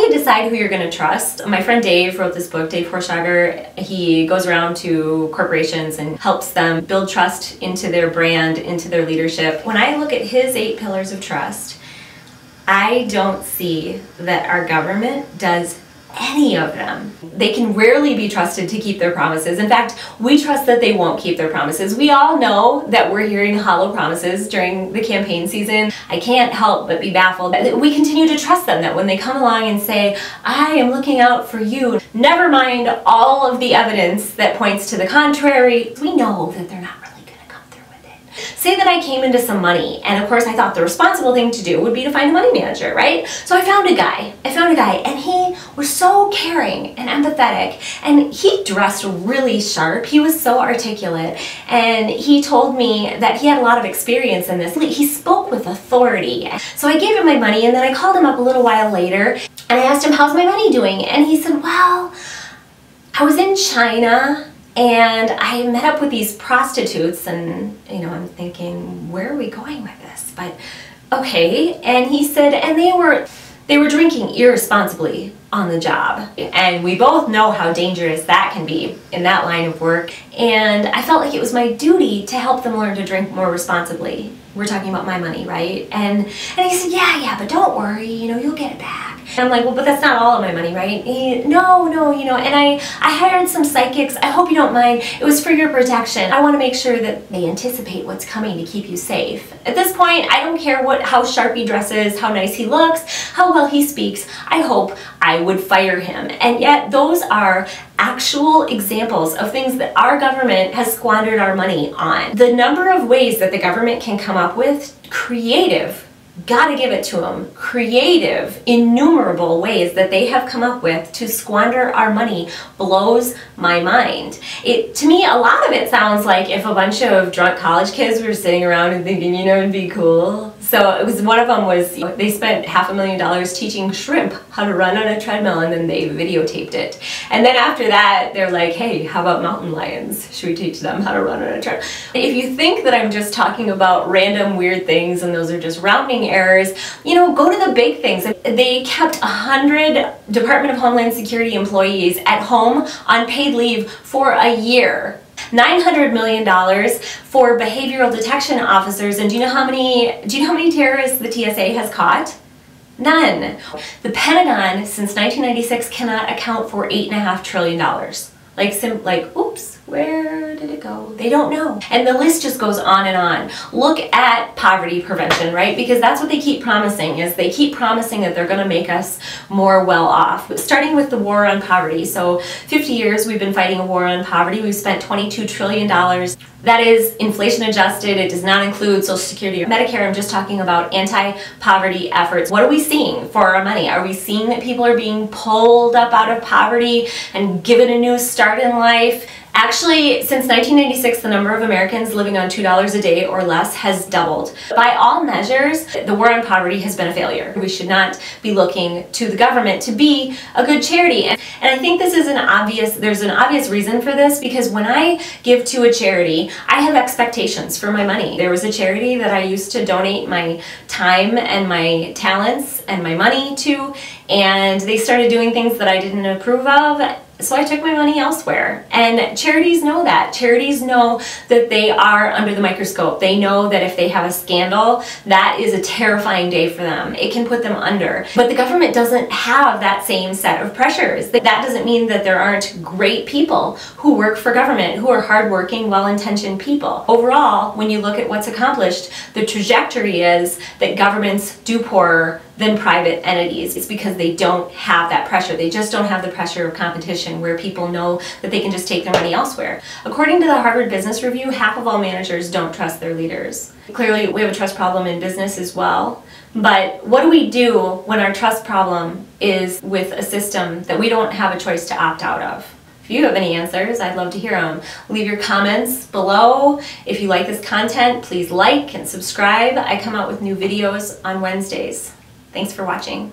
you decide who you're going to trust? My friend Dave wrote this book, Dave Horshager. He goes around to corporations and helps them build trust into their brand, into their leadership. When I look at his 8 pillars of trust, I don't see that our government does any of them. They can rarely be trusted to keep their promises. In fact, we trust that they won't keep their promises. We all know that we're hearing hollow promises during the campaign season. I can't help but be baffled that we continue to trust them, that when they come along and say, I am looking out for you, never mind all of the evidence that points to the contrary, we know that they're not really going to come through with it. Say that I came into some money, and of course I thought the responsible thing to do would be to find a money manager, right? So I found a guy, and he was so caring and empathetic, and he dressed really sharp. He was so articulate, and he told me that he had a lot of experience in this. He spoke with authority. So I gave him my money, and then I called him up a little while later, and I asked him, how's my money doing? And he said, well, I was in China, and I met up with these prostitutes, and I'm thinking, where are we going with this? But okay. And he said, and they were drinking irresponsibly on the job. And we both know how dangerous that can be in that line of work. And I felt like it was my duty to help them learn to drink more responsibly. We're talking about my money, right? And he said, yeah, but don't worry, you'll get it back. And I'm like, well, but that's not all of my money, right? No, and I hired some psychics. I hope you don't mind. It was for your protection. I want to make sure that they anticipate what's coming to keep you safe. At this point, I don't care how sharp he dresses, how nice he looks, how well he speaks. I hope I would fire him. And yet those are actual examples of things that our government has squandered our money on. The number of ways that the government can come up with, creative, gotta give it to them, creative, innumerable ways that they have come up with to squander our money blows my mind. To me, a lot of it sounds like if a bunch of drunk college kids were sitting around and thinking, it'd be cool. So it was, one of them was, they spent $500,000 teaching shrimp how to run on a treadmill, and then they videotaped it. And then after that, they're like, hey, how about mountain lions? Should we teach them how to run on a treadmill? If you think that I'm just talking about random weird things and those are just rounding errors, go to the big things. They kept 100 Department of Homeland Security employees at home on paid leave for a year. $900 million for behavioral detection officers, and do you know how many terrorists the TSA has caught? None. The Pentagon since 1996 cannot account for $8.5 trillion. Like, oops, where did it go? They don't know. And the list just goes on and on. Look at poverty prevention, right? Because that's what they keep promising, is they keep promising that they're gonna make us more well off. Starting with the war on poverty. So 50 years we've been fighting a war on poverty. We've spent $22 trillion. That is inflation adjusted. It does not include Social Security or Medicare. I'm just talking about anti-poverty efforts. What are we seeing for our money? Are we seeing that people are being pulled up out of poverty and given a new start in life? Actually, since 1996, the number of Americans living on $2 a day or less has doubled. By all measures, the war on poverty has been a failure. We should not be looking to the government to be a good charity. And I think this is there's an obvious reason for this, because when I give to a charity, I have expectations for my money. There was a charity that I used to donate my time and my talents and my money to, and they started doing things that I didn't approve of. So I took my money elsewhere. And charities know that. Charities know that they are under the microscope. They know that if they have a scandal, that is a terrifying day for them. It can put them under. But the government doesn't have that same set of pressures. That doesn't mean that there aren't great people who work for government, who are hardworking, well-intentioned people. Overall, when you look at what's accomplished, the trajectory is that governments do poorer than private entities. It's because they don't have that pressure. They just don't have the pressure of competition where people know that they can just take their money elsewhere. According to the Harvard Business Review, half of all managers don't trust their leaders. Clearly, we have a trust problem in business as well. But what do we do when our trust problem is with a system that we don't have a choice to opt out of? If you have any answers, I'd love to hear them. Leave your comments below. If you like this content, please like and subscribe. I come out with new videos on Wednesdays. Thanks for watching.